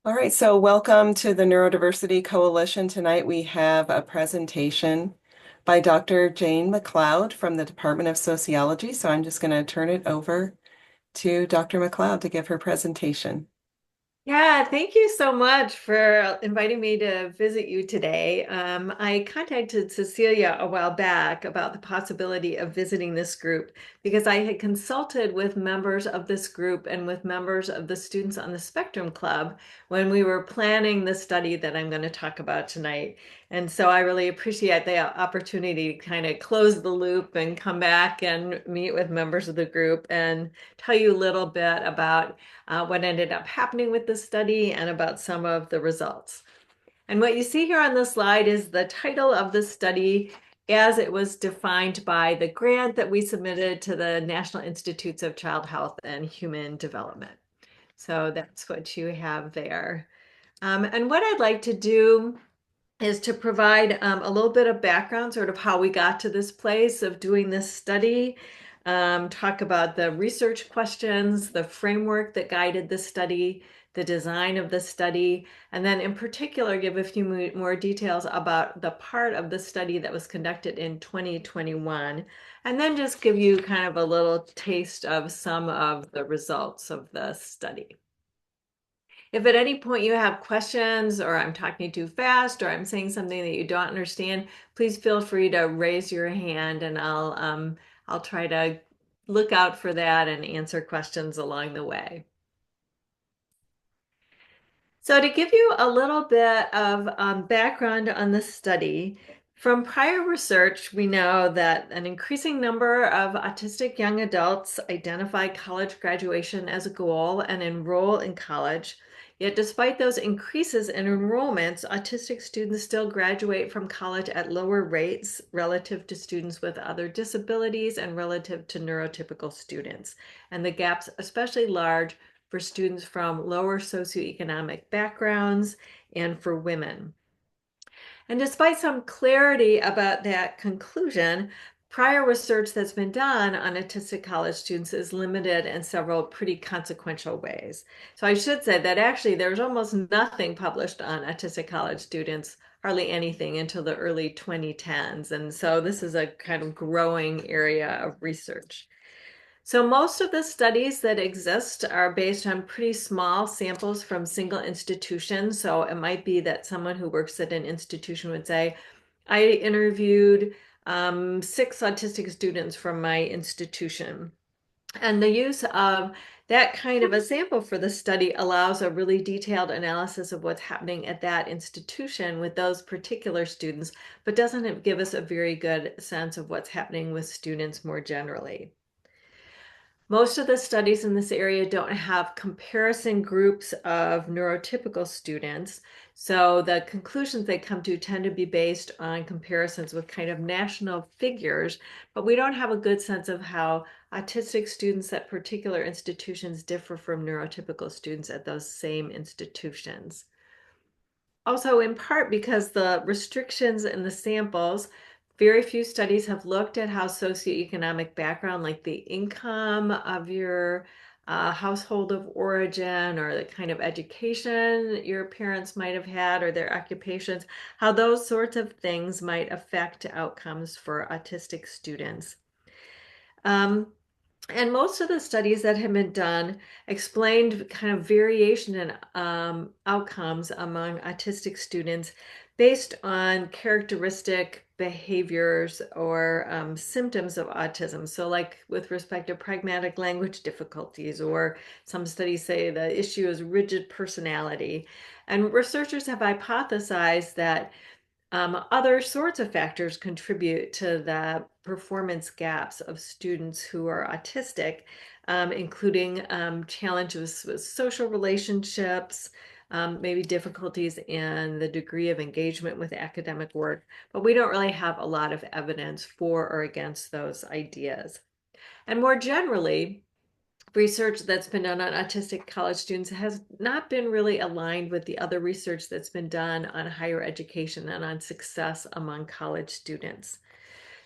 All right, so welcome to the Neurodiversity Coalition. Tonight we have a presentation by Dr. Jane McLeod from the Department of Sociology. So I'm just going to turn it over to Dr. McLeod to give her presentation. Yeah, thank you so much for inviting me to visit you today. I contacted Cecilia a while back about the possibility of visiting this group because I had consulted with members of this group and with members of the Students on the Spectrum Club when we were planning the study that I'm going to talk about tonight. And so I really appreciate the opportunity to kind of close the loop and come back and meet with members of the group and tell you a little bit about what ended up happening with the study and about some of the results. And what you see here on the slide is the title of the study as it was defined by the grant that we submitted to the National Institutes of Child Health and Human Development. So that's what you have there. And what I'd like to do is to provide a little bit of background, sort of how we got to this place of doing this study, talk about the research questions, the framework that guided the study, the design of the study, and then in particular give a few more details about the part of the study that was conducted in 2021, and then just give you kind of a little taste of some of the results of the study. If at any point you have questions or I'm talking too fast or I'm saying something that you don't understand, please feel free to raise your hand and I'll try to look out for that and answer questions along the way. So to give you a little bit of background on the study, from prior research, we know that an increasing number of autistic young adults identify college graduation as a goal and enroll in college. Yet despite those increases in enrollments, autistic students still graduate from college at lower rates relative to students with other disabilities and relative to neurotypical students. And the gap's especially large for students from lower socioeconomic backgrounds and for women. And despite some clarity about that conclusion, prior research that's been done on autistic college students is limited in several pretty consequential ways. So I should say that actually there's almost nothing published on autistic college students, hardly anything until the early 2010s. And so this is a kind of growing area of research. So most of the studies that exist are based on pretty small samples from single institutions. So it might be that someone who works at an institution would say, I interviewed 6 autistic students from my institution. And the use of that kind of a sample for the study allows a really detailed analysis of what's happening at that institution with those particular students, but doesn't give us a very good sense of what's happening with students more generally. Most of the studies in this area don't have comparison groups of neurotypical students. So the conclusions they come to tend to be based on comparisons with kind of national figures, but we don't have a good sense of how autistic students at particular institutions differ from neurotypical students at those same institutions. Also, in part because the restrictions in the samples, very few studies have looked at how socioeconomic background, like the income of your household of origin or the kind of education your parents might have had or their occupations, how those sorts of things might affect outcomes for autistic students. Um, and most of the studies that have been done explained kind of variation in outcomes among autistic students based on characteristic behaviors or symptoms of autism. So, like with respect to pragmatic language difficulties, or some studies say the issue is rigid personality. And researchers have hypothesized that other sorts of factors contribute to the performance gaps of students who are autistic, including challenges with social relationships, maybe difficulties in the degree of engagement with academic work, but we don't really have a lot of evidence for or against those ideas. And more generally, research that's been done on autistic college students has not been really aligned with the other research that's been done on higher education and on success among college students.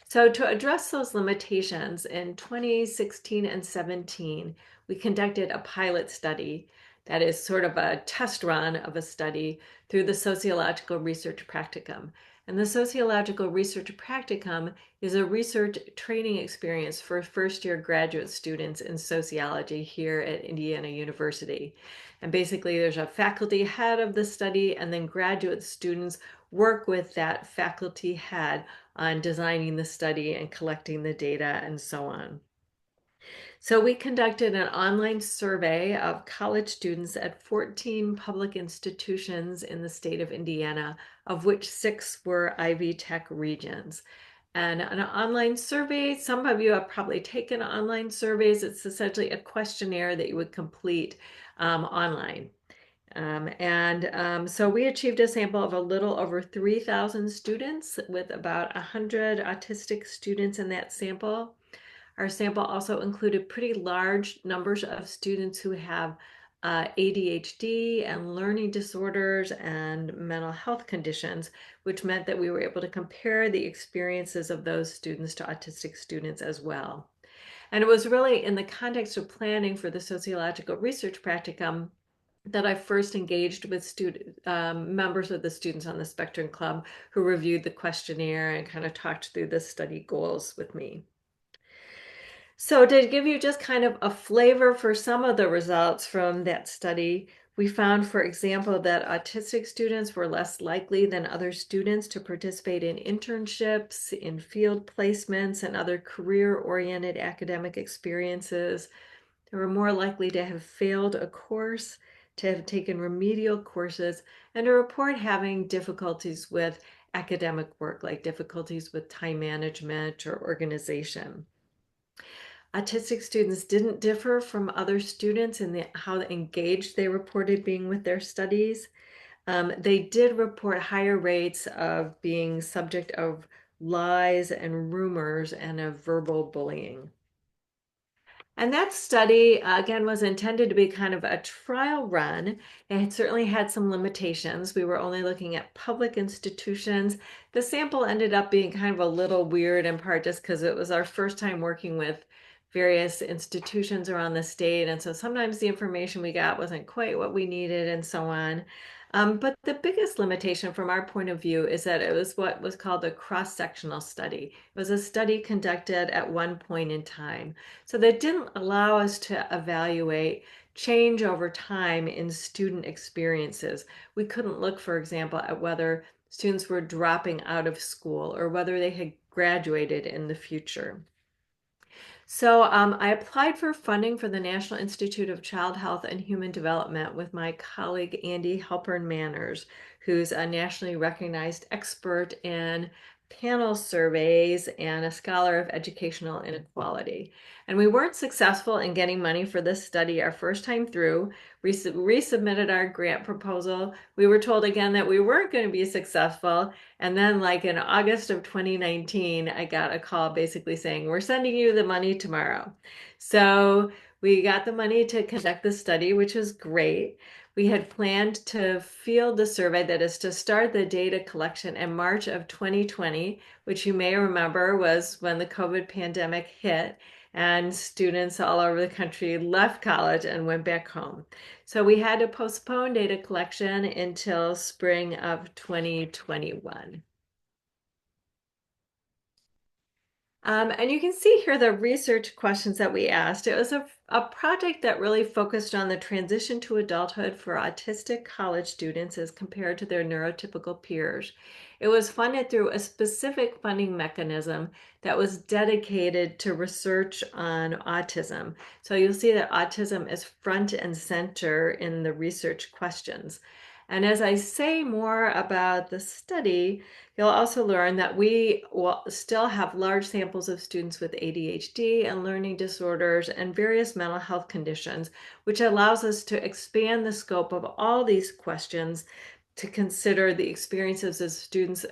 So to address those limitations, in 2016 and 17, we conducted a pilot study that is sort of a test run of a study through the Sociological Research Practicum. And the Sociological Research Practicum is a research training experience for first-year graduate students in sociology here at Indiana University. And basically, there's a faculty head of the study, and then graduate students work with that faculty head on designing the study and collecting the data and so on. So we conducted an online survey of college students at 14 public institutions in the state of Indiana, of which 6 were Ivy Tech regions. And an online survey, some of you have probably taken online surveys. It's essentially a questionnaire that you would complete online. So we achieved a sample of a little over 3,000 students with about 100 autistic students in that sample. Our sample also included pretty large numbers of students who have ADHD and learning disorders and mental health conditions, which meant that we were able to compare the experiences of those students to autistic students as well. And it was really in the context of planning for the sociological research practicum that I first engaged with members of the Students on the Spectrum Club who reviewed the questionnaire and kind of talked through the study goals with me. So to give you just kind of a flavor for some of the results from that study, we found, for example, that autistic students were less likely than other students to participate in internships, in field placements, and other career-oriented academic experiences. They were more likely to have failed a course, to have taken remedial courses, and to report having difficulties with academic work, like difficulties with time management or organization. Autistic students didn't differ from other students in how engaged they reported being with their studies. They did report higher rates of being subject of lies and rumors and of verbal bullying. And that study, again, was intended to be kind of a trial run. It certainly had some limitations. We were only looking at public institutions. The sample ended up being kind of a little weird in part just because it was our first time working with various institutions around the state. And so sometimes the information we got wasn't quite what we needed and so on. But the biggest limitation from our point of view is that it was what was called a cross-sectional study. It was a study conducted at one point in time. So that didn't allow us to evaluate change over time in student experiences. We couldn't look, for example, at whether students were dropping out of school or whether they had graduated in the future. So I applied for funding for the National Institute of Child Health and Human Development with my colleague Andy Halpern Manners, who's a nationally recognized expert in panel surveys and a scholar of educational inequality. And we weren't successful in getting money for this study our first time through. We resubmitted our grant proposal. We were told again that we weren't going to be successful. And then, like in August of 2019, I got a call basically saying, we're sending you the money tomorrow. So we got the money to conduct the study, which was great. We had planned to field the survey, that is to start the data collection in March of 2020, which you may remember was when the COVID pandemic hit and students all over the country left college and went back home. So we had to postpone data collection until spring of 2021. And you can see here the research questions that we asked. It was a project that really focused on the transition to adulthood for autistic college students as compared to their neurotypical peers. It was funded through a specific funding mechanism that was dedicated to research on autism. So you'll see that autism is front and center in the research questions. And as I say more about the study, you'll also learn that we will still have large samples of students with ADHD and learning disorders and various mental health conditions, which allows us to expand the scope of all these questions to consider the experiences of students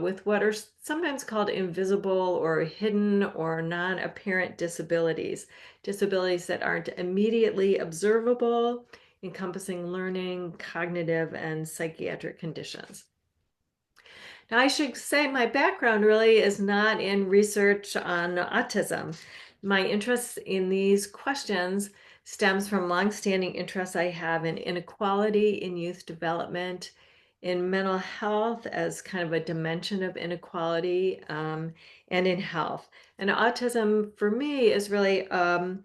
with what are sometimes called invisible or hidden or non-apparent disabilities, disabilities that aren't immediately observable, encompassing learning, cognitive, and psychiatric conditions. Now, I should say my background really is not in research on autism. My interest in these questions stems from longstanding interests I have in inequality in youth development, in mental health as kind of a dimension of inequality, and in health. And autism for me is really a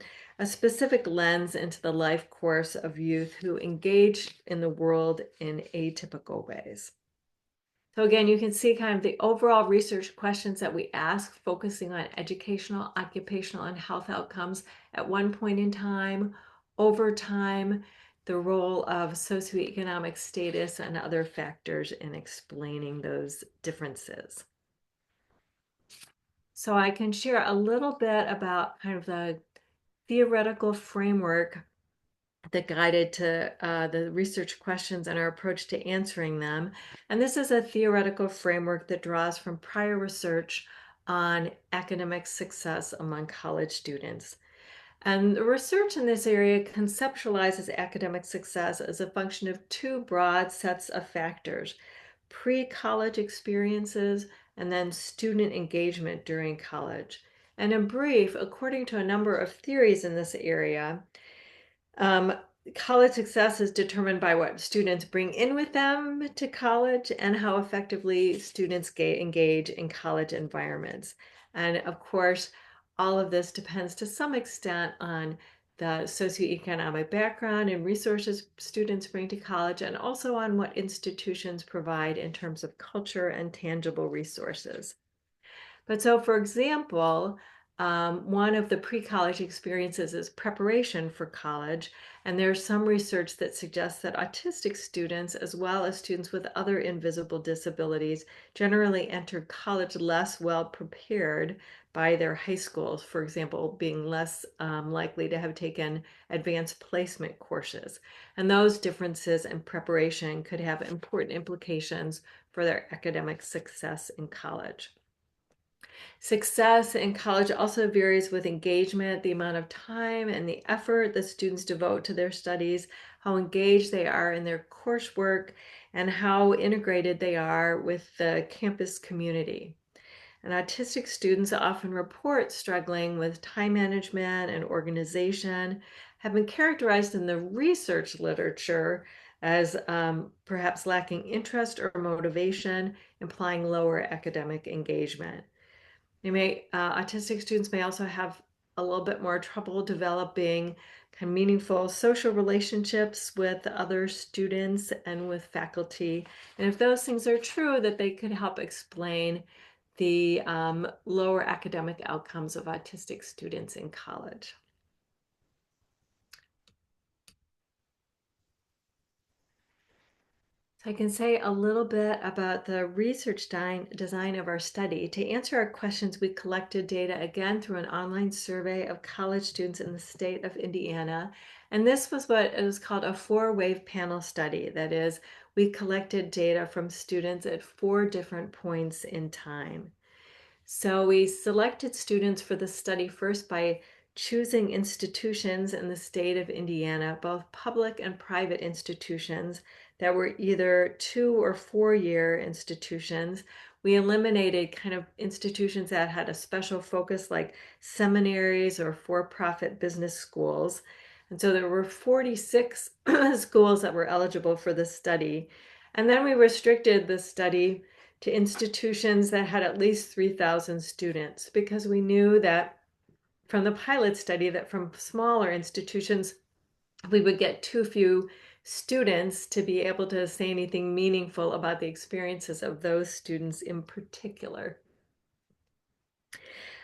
specific lens into the life course of youth who engage in the world in atypical ways. So again, you can see kind of the overall research questions that we ask, focusing on educational, occupational, and health outcomes at one point in time, over time, the role of socioeconomic status and other factors in explaining those differences. So I can share a little bit about kind of the theoretical framework that guided to the research questions and our approach to answering them. And this is a theoretical framework that draws from prior research on academic success among college students. And the research in this area conceptualizes academic success as a function of two broad sets of factors: pre-college experiences and then student engagement during college. And in brief, according to a number of theories in this area, um, college success is determined by what students bring in with them to college and how effectively students engage in college environments. And of course, all of this depends to some extent on the socioeconomic background and resources students bring to college, and also on what institutions provide in terms of culture and tangible resources. But so, for example, one of the pre-college experiences is preparation for college. And there's some research that suggests that autistic students, as well as students with other invisible disabilities, generally enter college less well prepared by their high schools, for example, being less likely to have taken advanced placement courses. And those differences in preparation could have important implications for their academic success in college. Success in college also varies with engagement, the amount of time and the effort the students devote to their studies, how engaged they are in their coursework, and how integrated they are with the campus community. And autistic students often report struggling with time management and organization, have been characterized in the research literature as perhaps lacking interest or motivation, implying lower academic engagement. Autistic students may also have a little bit more trouble developing kind of meaningful social relationships with other students and with faculty. And if those things are true, that they could help explain the lower academic outcomes of autistic students in college. So I can say a little bit about the research design of our study. To answer our questions, we collected data again through an online survey of college students in the state of Indiana. And this was what is called a 4-wave panel study. That is, we collected data from students at 4 different points in time. So we selected students for the study first by choosing institutions in the state of Indiana, both public and private institutions that were either 2 or 4-year institutions. We eliminated kind of institutions that had a special focus like seminaries or for-profit business schools. And so there were 46 schools that were eligible for this study. And then we restricted the study to institutions that had at least 3,000 students, because we knew that from the pilot study that from smaller institutions, we would get too few students to be able to say anything meaningful about the experiences of those students in particular.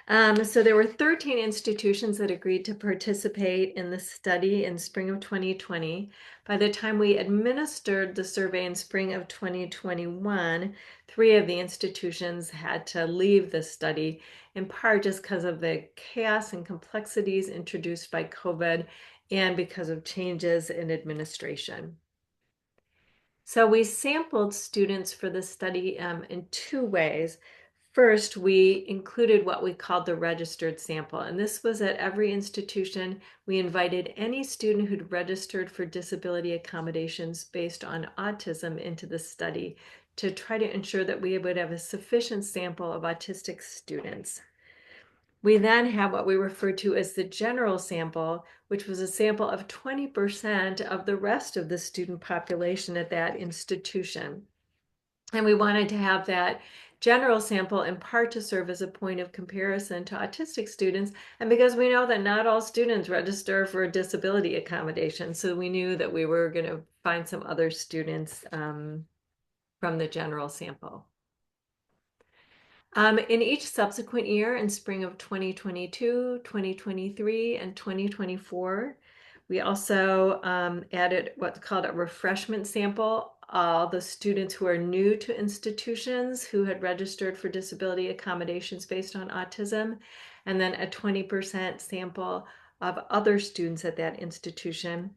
So there were 13 institutions that agreed to participate in the study in spring of 2020. By the time we administered the survey in spring of 2021, 3 of the institutions had to leave the study, in part just because of the chaos and complexities introduced by COVID and because of changes in administration. So we sampled students for the study in 2 ways. First, we included what we called the registered sample, and this was at every institution. We invited any student who'd registered for disability accommodations based on autism into the study to try to ensure that we would have a sufficient sample of autistic students. We then have what we refer to as the general sample, which was a sample of 20% of the rest of the student population at that institution. And we wanted to have that general sample in part to serve as a point of comparison to autistic students. And because we know that not all students register for a disability accommodation, so we knew that we were going to find some other students from the general sample. In each subsequent year, in spring of 2022, 2023, and 2024, we also added what's called a refreshment sample. All the students who are new to institutions who had registered for disability accommodations based on autism, and then a 20% sample of other students at that institution.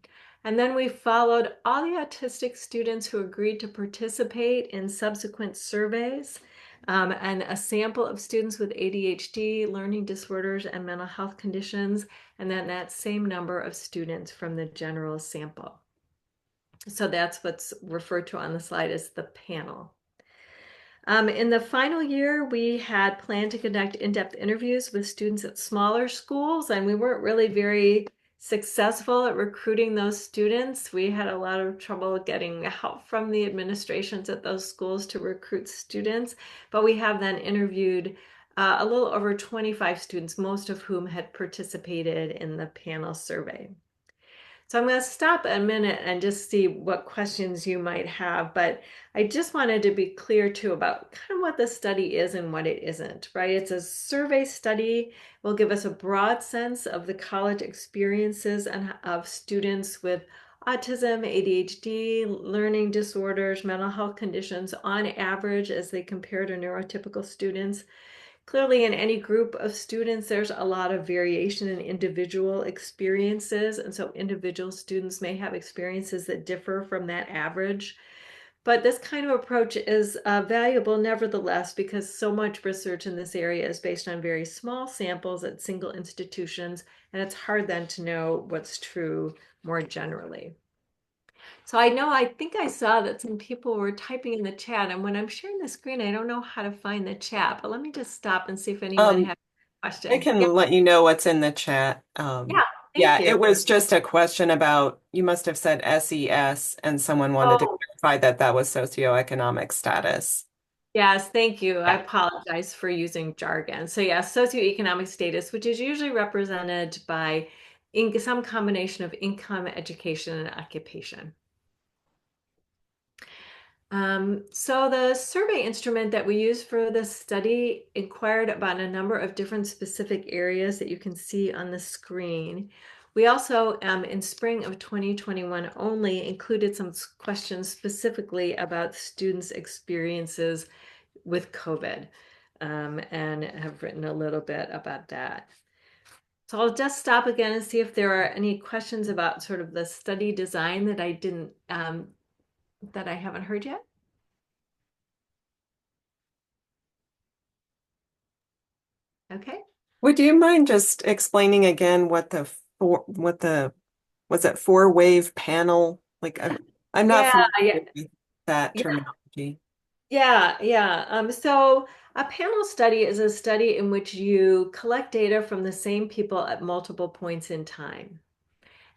And then we followed all the autistic students who agreed to participate in subsequent surveys and a sample of students with ADHD, learning disorders, and mental health conditions, and then that same number of students from the general sample. So that's what's referred to on the slide as the panel. In the final year, we had planned to conduct in-depth interviews with students at smaller schools, and we weren't really very successful at recruiting those students. We had a lot of trouble getting help from the administrations at those schools to recruit students, but we have then interviewed a little over 25 students, most of whom had participated in the panel survey. So I'm going to stop a minute and just see what questions you might have, but I just wanted to be clear too about kind of what the study is and what it isn't, right? It's a survey study. It will give us a broad sense of the college experiences and of students with autism, ADHD, learning disorders, mental health conditions on average as they compare to neurotypical students. Clearly, in any group of students, there's a lot of variation in individual experiences. And so individual students may have experiences that differ from that average. But this kind of approach is valuable nevertheless, because so much research in this area is based on very small samples at single institutions. And it's hard then to know what's true more generally. So I think I saw that some people were typing in the chat, and when I'm sharing the screen, I don't know how to find the chat, but let me just stop and see if anyone Um, has a I question. can Yeah, let you know what's in the chat. yeah, thank Yeah, you. it was just a question about, you must have said SES, and someone wanted to Oh, clarify that that was socioeconomic status. yes, thank you. I Yeah. apologize for using jargon. So yeah, socioeconomic status, which is usually represented by some combination of income, education, and occupation. So the survey instrument that we used for this study inquired about a number of different specific areas that you can see on the screen. We also, in spring of 2021 only, included some questions specifically about students' experiences with COVID, and have written a little bit about that. So I'll just stop again and see if there are any questions about sort of the study design that I didn't, that I haven't heard yet. Okay. Would you mind just explaining again was it four-wave panel? Like I'm not Yeah, familiar yeah, with that yeah, terminology. yeah. So a panel study is a study in which you collect data from the same people at multiple points in time.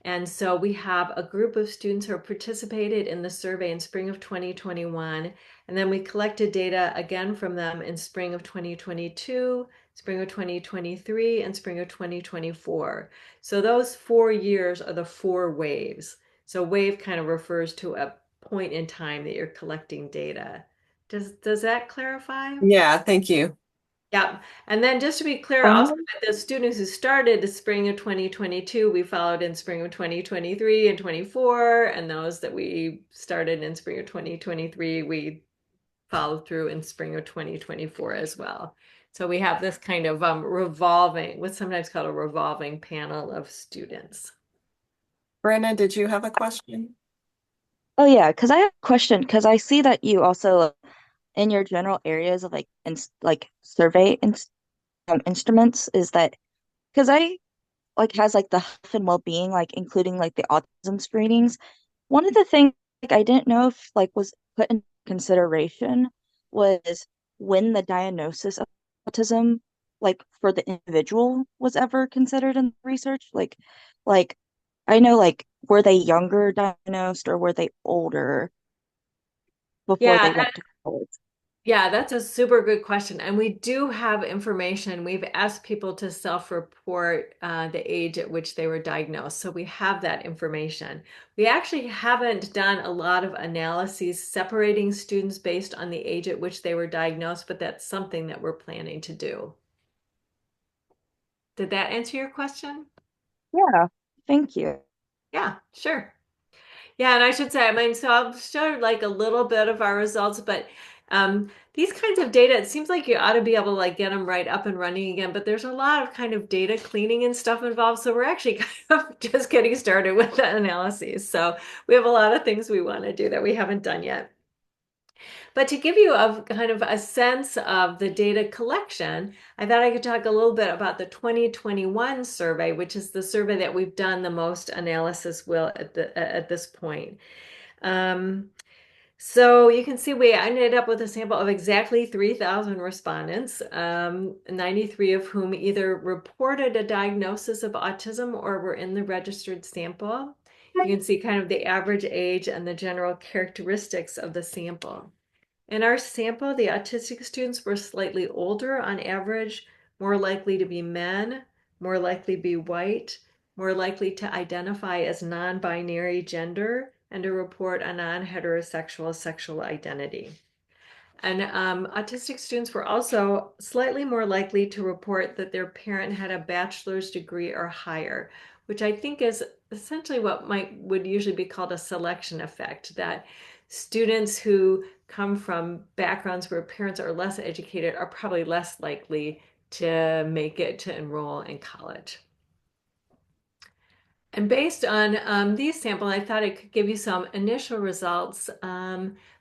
And so we have a group of students who participated in the survey in spring of 2021. And then we collected data again from them in spring of 2022, spring of 2023, and spring of 2024. So those 4 years are the four waves. So wave kind of refers to a point in time that you're collecting data. Does that clarify? Yeah, thank you. Yeah. And then just to be clear, also Um, that the students who started the spring of 2022, we followed in spring of 2023 and 24, and those that we started in spring of 2023, we followed through in spring of 2024 as well. So we have this kind of revolving, what's sometimes called a revolving panel of students. Brenna, did you have a question? oh yeah, because I have a question, because I see that you also in your general areas of like survey instruments is that because I like has like the health and well-being, like including like the autism screenings. One of the things like I didn't know if like was put in consideration was when the diagnosis of autism like for the individual was ever considered in research? Like I know like were they younger diagnosed or were they older before Yeah, they went to college? yeah, that's a super good question. And we do have information. We've asked people to self-report the age at which they were diagnosed. So we have that information. We actually haven't done a lot of analyses separating students based on the age at which they were diagnosed, but that's something that we're planning to do. Did that answer your question? Yeah, thank you. Yeah, sure. Yeah, and I should say, I mean, so I'll show like a little bit of our results, but these kinds of data, it seems like you ought to be able to like get them right up and running again, but there's a lot of kind of data cleaning and stuff involved. So we're actually kind of just getting started with the analyses. So we have a lot of things we want to do that we haven't done yet. But to give you a kind of a sense of the data collection, I thought I could talk a little bit about the 2021 survey, which is the survey that we've done the most analysis will at this point. Um, so you can see we ended up with a sample of exactly 3,000 respondents, 93 of whom either reported a diagnosis of autism or were in the registered sample. You can see kind of the average age and the general characteristics of the sample. In our sample, the autistic students were slightly older on average, more likely to be men, more likely to be white, more likely to identify as non-binary gender, and to report a non-heterosexual sexual identity. And autistic students were also slightly more likely to report that their parent had a bachelor's degree or higher, which I think is essentially what would usually be called a selection effect, that students who come from backgrounds where parents are less educated are probably less likely to make it to enroll in college. And based on these samples, I thought I could give you some initial results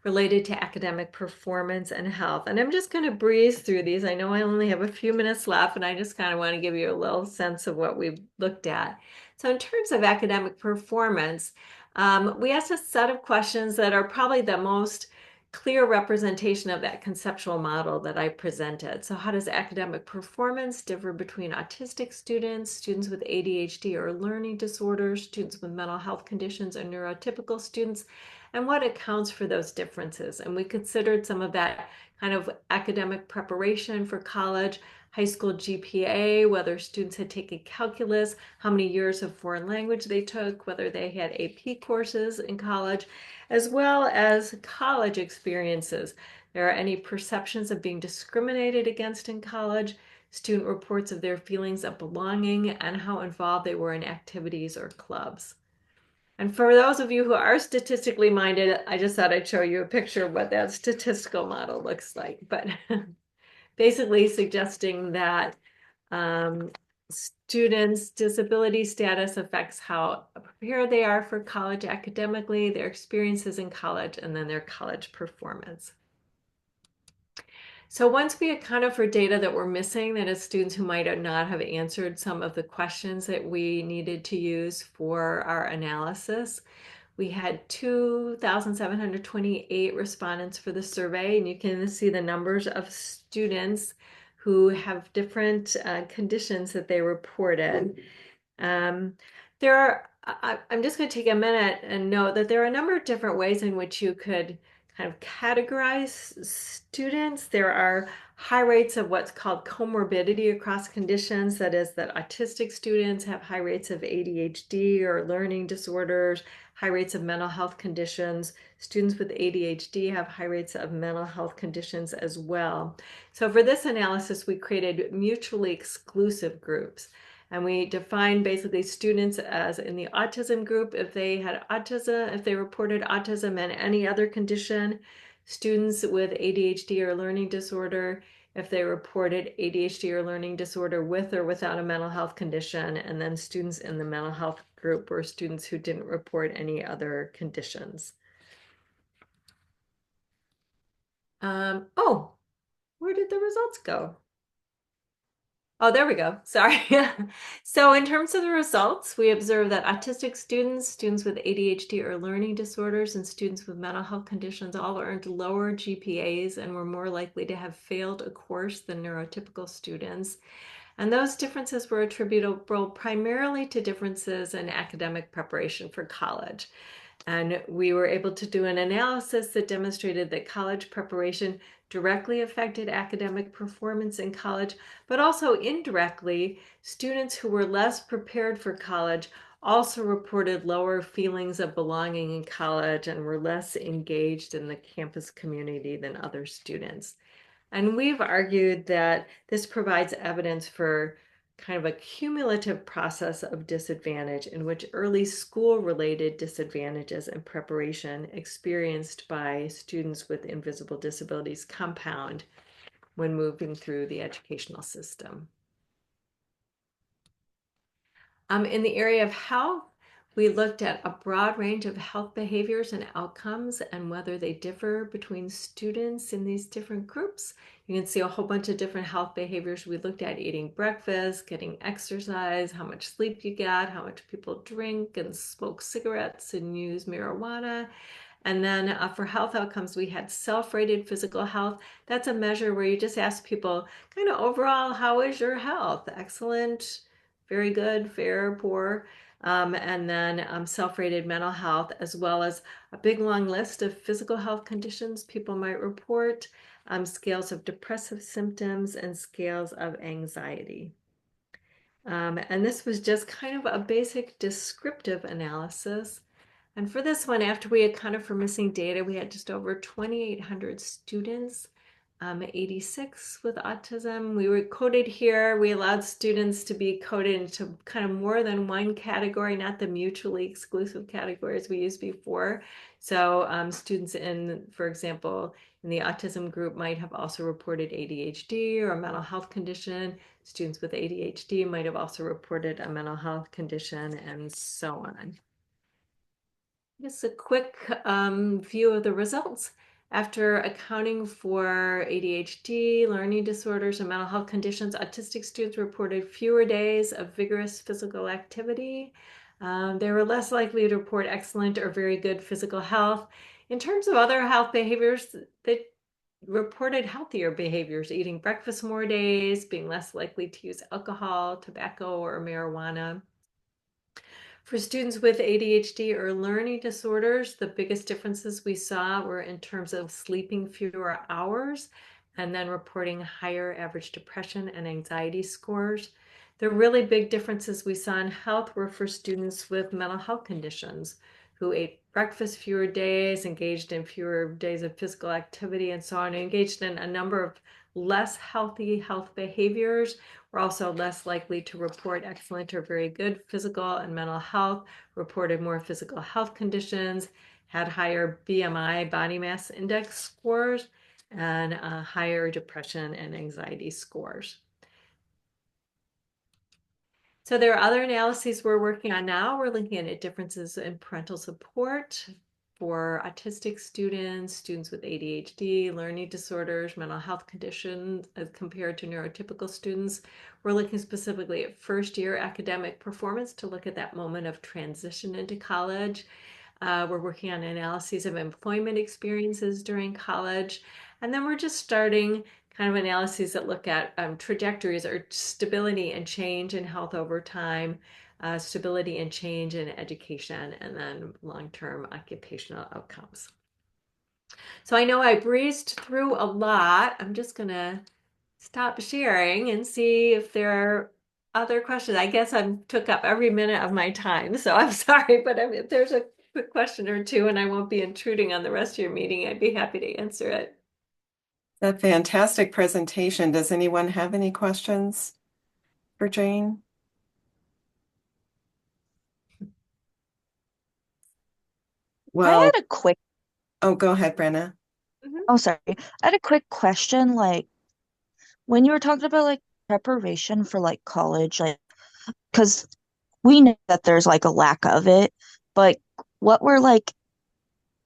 related to academic performance and health. And I'm just going to breeze through these. I know I only have a few minutes left, and I just kind of want to give you a little sense of what we've looked at. So in terms of academic performance, we asked a set of questions that are probably the most clear representation of that conceptual model that I presented. So how does academic performance differ between autistic students, students with ADHD or learning disorders, students with mental health conditions, and neurotypical students, and what accounts for those differences? And we considered some of that kind of academic preparation for college, high school GPA, whether students had taken calculus, how many years of foreign language they took, whether they had AP courses in college, as well as college experiences. There are any perceptions of being discriminated against in college, student reports of their feelings of belonging, and how involved they were in activities or clubs. And for those of you who are statistically minded, I just thought I'd show you a picture of what that statistical model looks like. But basically suggesting that students' disability status affects how prepared they are for college academically, their experiences in college, and then their college performance. So once we accounted for data that were missing, that is students who might not have answered some of the questions that we needed to use for our analysis, we had 2,728 respondents for the survey, and you can see the numbers of students who have different conditions that they reported. There are, I'm just going to take a minute and note that there are a number of different ways in which you could kind of categorize students. There are high rates of what's called comorbidity across conditions. That is, that autistic students have high rates of ADHD or learning disorders, high rates of mental health conditions. Students with ADHD have high rates of mental health conditions as well. So for this analysis, we created mutually exclusive groups. And we define basically students as in the autism group if they had autism, if they reported autism and any other condition, students with ADHD or learning disorder, if they reported ADHD or learning disorder with or without a mental health condition, and then students in the mental health group were students who didn't report any other conditions. Oh, where did the results go? Oh, there we go. Sorry. So in terms of the results, we observe that autistic students, students with ADHD or learning disorders, and students with mental health conditions all earned lower GPAs and were more likely to have failed a course than neurotypical students. And those differences were attributable primarily to differences in academic preparation for college. And we were able to do an analysis that demonstrated that college preparation directly affected academic performance in college, but also indirectly, students who were less prepared for college also reported lower feelings of belonging in college and were less engaged in the campus community than other students. And we've argued that this provides evidence for kind of a cumulative process of disadvantage in which early school-related disadvantages and preparation experienced by students with invisible disabilities compound when moving through the educational system. In the area of health, we looked at a broad range of health behaviors and outcomes and whether they differ between students in these different groups. You can see a whole bunch of different health behaviors. We looked at eating breakfast, getting exercise, how much sleep you get, how much people drink and smoke cigarettes and use marijuana. And then for health outcomes, we had self-rated physical health. That's a measure where you just ask people kind of overall, how is your health? Excellent, very good, fair, poor. And then self-rated mental health, as well as a big long list of physical health conditions people might report, scales of depressive symptoms, and scales of anxiety. And this was just kind of a basic descriptive analysis. And for this one, after we accounted for missing data, we had just over 2,800 students, 86 with autism. We were coded here. We allowed students to be coded into kind of more than one category, not the mutually exclusive categories we used before. So students in, for example, in the autism group might have also reported ADHD or a mental health condition. Students with ADHD might have also reported a mental health condition, and so on. Just a quick view of the results. After accounting for ADHD, learning disorders, and mental health conditions, autistic students reported fewer days of vigorous physical activity. They were less likely to report excellent or very good physical health. In terms of other health behaviors, they reported healthier behaviors, eating breakfast more days, being less likely to use alcohol, tobacco, or marijuana. For students with ADHD or learning disorders, the biggest differences we saw were in terms of sleeping fewer hours and then reporting higher average depression and anxiety scores. The really big differences we saw in health were for students with mental health conditions who ate breakfast fewer days, engaged in fewer days of physical activity, and so on, engaged in a number of less healthy health behaviors. We're also less likely to report excellent or very good physical and mental health, reported more physical health conditions, had higher BMI, body mass index scores, and higher depression and anxiety scores. So there are other analyses we're working on now. We're looking at differences in parental support for autistic students, students with ADHD, learning disorders, mental health conditions as compared to neurotypical students. We're looking specifically at first year academic performance to look at that moment of transition into college. We're working on analyses of employment experiences during college. And then we're just starting kind of analyses that look at trajectories or stability and change in health over time, stability and change in education, and then long-term occupational outcomes. So I know I breezed through a lot. I'm just going to stop sharing and see if there are other questions. I guess I took up every minute of my time, so I'm sorry, but if there's a quick question or two and I won't be intruding on the rest of your meeting, I'd be happy to answer it. A fantastic presentation. Does anyone have any questions for Jane? I Well, had a quick, oh, go ahead, Brenna. oh, sorry. I had a quick question. Like, when you were talking about like preparation for like college, like, because we know that there's like a lack of it, but what were like,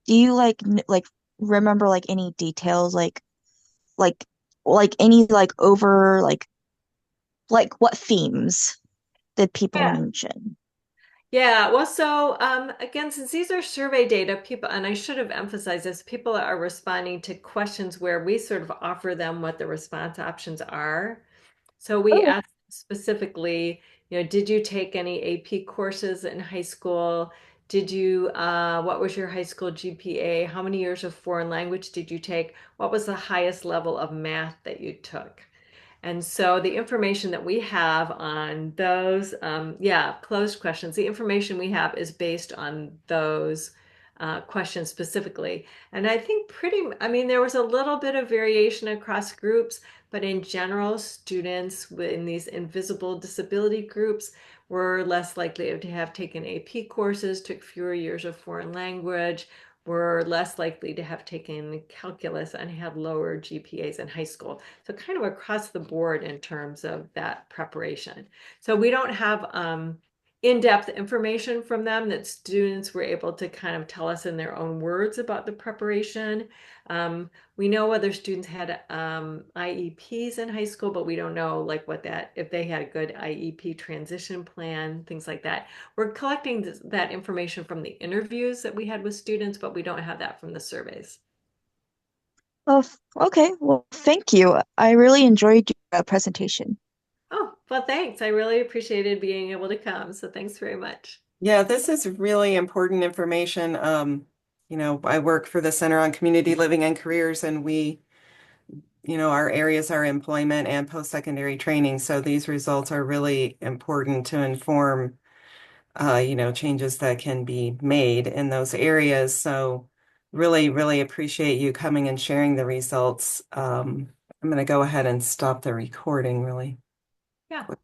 do you like remember like any details, like, like any like over, like, like what themes did people Yeah. mention? Yeah, well, so again, since these are survey data, people, and I should have emphasized this, people are responding to questions where we sort of offer them what the response options are. So we Oh, asked specifically, did you take any AP courses in high school? What was your high school GPA? How many years of foreign language did you take? What was the highest level of math that you took? And so the information that we have on those, yeah, closed questions, the information we have is based on those questions specifically. And I think I mean, there was a little bit of variation across groups, but in general, students in these invisible disability groups were less likely to have taken AP courses, took fewer years of foreign language, were less likely to have taken calculus and had lower GPAs in high school. So kind of across the board in terms of that preparation. So we don't have in-depth information from them that students were able to kind of tell us in their own words about the preparation. We know whether students had IEPs in high school, but we don't know like if they had a good IEP transition plan, things like that. We're collecting that information from the interviews that we had with students, but we don't have that from the surveys. oh, okay. Well, thank you. I really enjoyed your presentation. Oh, well, thanks. I really appreciated being able to come. So thanks very much. Yeah, this is really important information. I work for the Center on Community Living and Careers, and our areas are employment and post-secondary training. So these results are really important to inform, changes that can be made in those areas. So really, really appreciate you coming and sharing the results. I'm going to go ahead and stop the recording really Yeah. quick.